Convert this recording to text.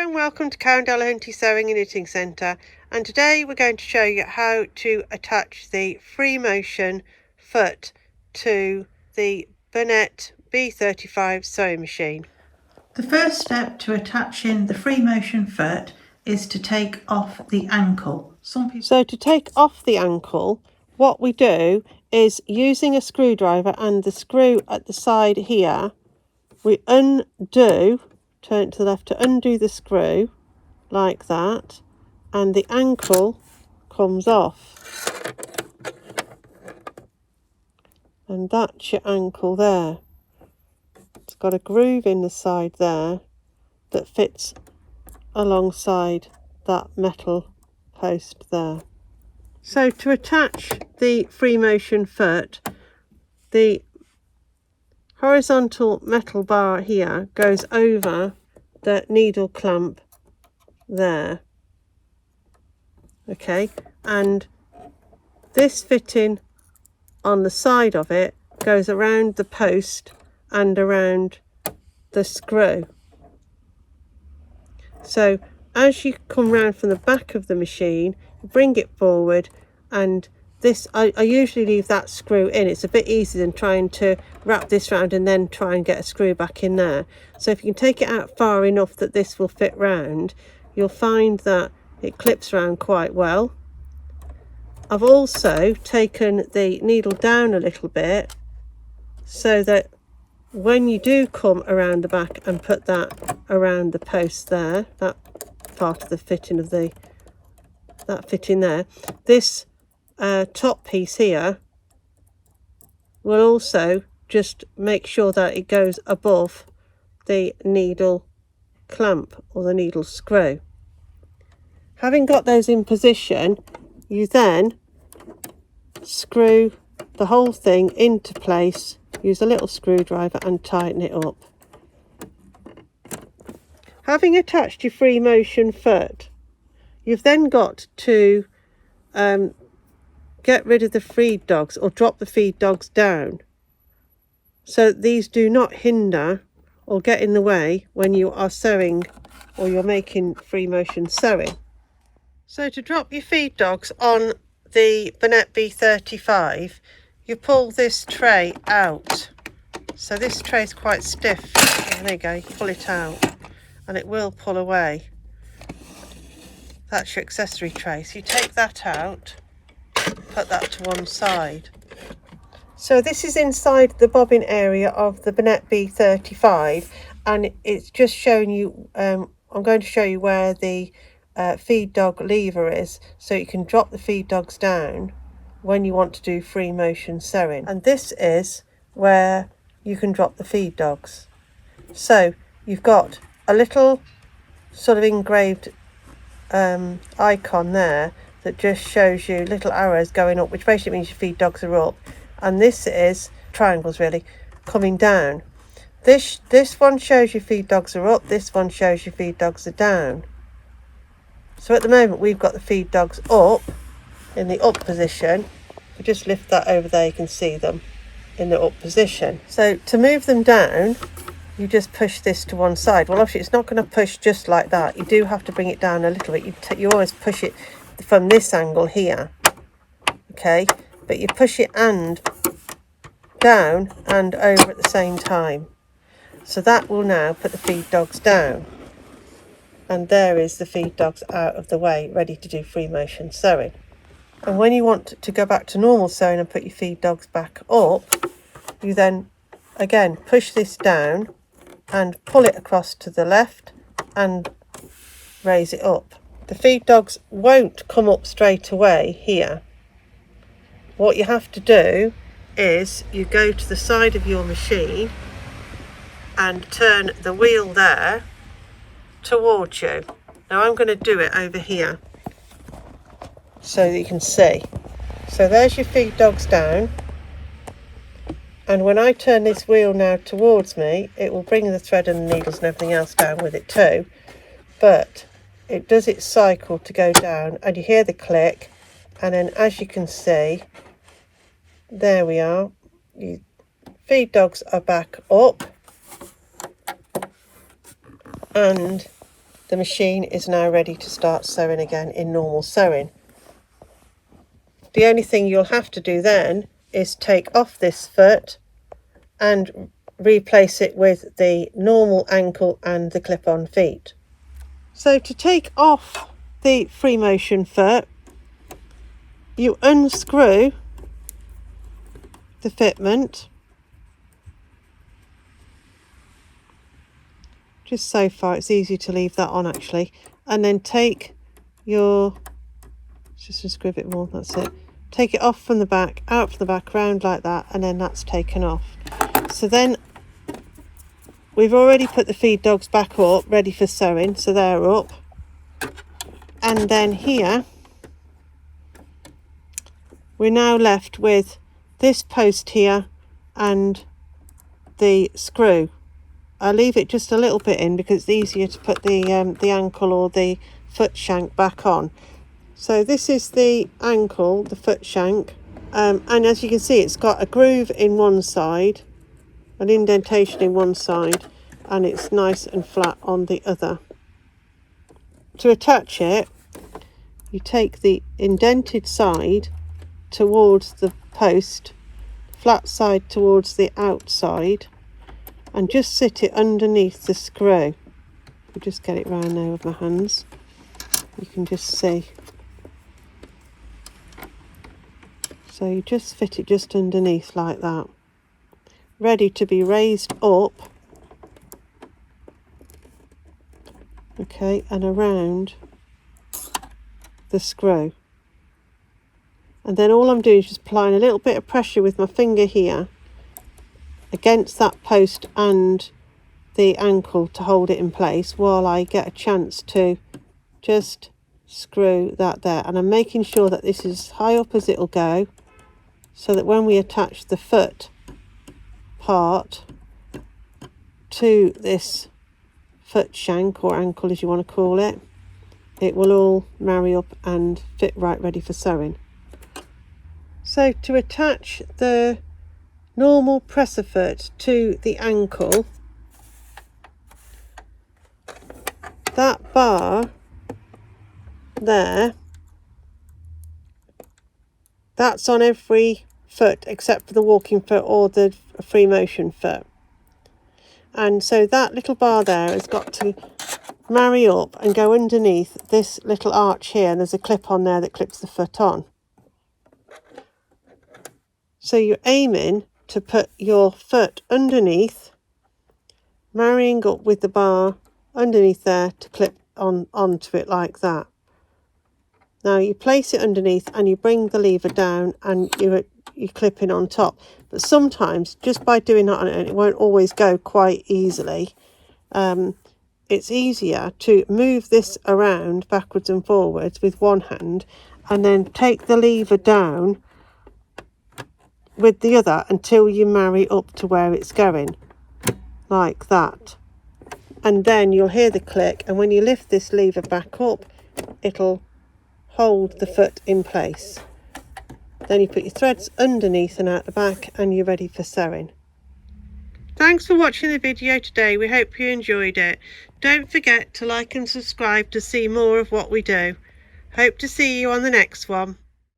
Hello and welcome to Karen Delahunty Sewing and Knitting Centre, and today we're going to show you how to attach the free motion foot to the Bernette B35 sewing machine. The first step to attaching the free motion foot is to take off the ankle. So to take off the ankle, what we do is, using a screwdriver and the screw at the side here, we undo, turn it to the left to undo the screw like that, and the ankle comes off, and that's your ankle there. It's got a groove in the side there that fits alongside that metal post there. So to attach the free motion foot, the horizontal metal bar here goes over the needle clamp there. Okay, and this fitting on the side of it goes around the post and around the screw. So as you come round from the back of the machine, bring it forward, and this, I usually leave that screw in. It's a bit easier than trying to wrap this round and then try and get a screw back in there. So if you can take it out far enough that this will fit round, you'll find that it clips round quite well. I've also taken the needle down a little bit so that when you do come around the back and put that around the post there, that part of the fitting of that fitting there, this top piece here will also just make sure that it goes above the needle clamp or the needle screw. Having got those in position, you then screw the whole thing into place, use a little screwdriver and tighten it up. Having attached your free motion foot, you've then got to get rid of the feed dogs, or drop the feed dogs down, so these do not hinder or get in the way when you are sewing or you're making free motion sewing. So to drop your feed dogs on the Bernette B35, you pull this tray out. So this tray is quite stiff. There you go, you pull it out and it will pull away. That's your accessory tray. So you take that out, put that to one side. So this is inside the bobbin area of the Bernette B35, and it's just showing you, I'm going to show you where the feed dog lever is, so you can drop the feed dogs down when you want to do free motion sewing. And this is where you can drop the feed dogs. So you've got a little sort of engraved icon there that just shows you little arrows going up, which basically means your feed dogs are up, and this is triangles really coming down. This one shows your feed dogs are up, this one shows your feed dogs are down. So at the moment we've got the feed dogs up in the up position. If you just lift that over there, you can see them in the up position. So to move them down, you just push this to one side. Well, obviously it's not going to push just like that. You do have to bring it down a little bit. You always push it from this angle here, okay, but you push it and down and over at the same time. So that will now put the feed dogs down, and there is the feed dogs out of the way, ready to do free motion sewing. And when you want to go back to normal sewing and put your feed dogs back up, you then again push this down and pull it across to the left and raise it up. The feed dogs won't come up straight away here. What you have to do is you go to the side of your machine and turn the wheel there towards you. Now I'm going to do it over here so that you can see. So there's your feed dogs down, and when I turn this wheel now towards me, it will bring the thread and the needles and everything else down with it too, but it does its cycle to go down, and you hear the click, and then as you can see, there we are, your feed dogs are back up and the machine is now ready to start sewing again in normal sewing. The only thing you'll have to do then is take off this foot and replace it with the normal ankle and the clip-on feet. So to take off the free motion foot, you unscrew the fitment, just so far it's easy to leave that on actually, and then take your, just unscrew a bit more, that's it, take it off from the back, out from the back, round like that, and then that's taken off. So then we've already put the feed dogs back up ready for sewing, so they're up, and then here we're now left with this post here and the screw. I leave it just a little bit in because it's easier to put the ankle or the foot shank back on. So this is the ankle, the foot shank, and as you can see it's got a groove in one side, an indentation in one side, and it's nice and flat on the other. To attach it, you take the indented side towards the post, flat side towards the outside, and just sit it underneath the screw. I'll just get it round now with my hands. You can just see. So you just fit it just underneath like that, ready to be raised up, okay, and around the screw. And then all I'm doing is just applying a little bit of pressure with my finger here against that post and the ankle to hold it in place while I get a chance to just screw that there. And I'm making sure that this is as high up as it'll go, so that when we attach the foot part to this foot shank or ankle as you want to call it, it will all marry up and fit right, ready for sewing. So to attach the normal presser foot to the ankle, that bar there, that's on every foot except for the walking foot or the free motion foot. And so that little bar there has got to marry up and go underneath this little arch here, and there's a clip on there that clips the foot on. So you're aiming to put your foot underneath, marrying up with the bar underneath there to clip onto it like that. Now you place it underneath and you bring the lever down and you're clipping on top. But sometimes just by doing that on it, it won't always go quite easily. It's easier to move this around backwards and forwards with one hand and then take the lever down with the other until you marry up to where it's going, like that. And then you'll hear the click, and when you lift this lever back up, it'll hold the foot in place. Then you put your threads underneath and out the back, and you're ready for sewing. Thanks for watching the video today. We hope you enjoyed it. Don't forget to like and subscribe to see more of what we do. Hope to see you on the next one.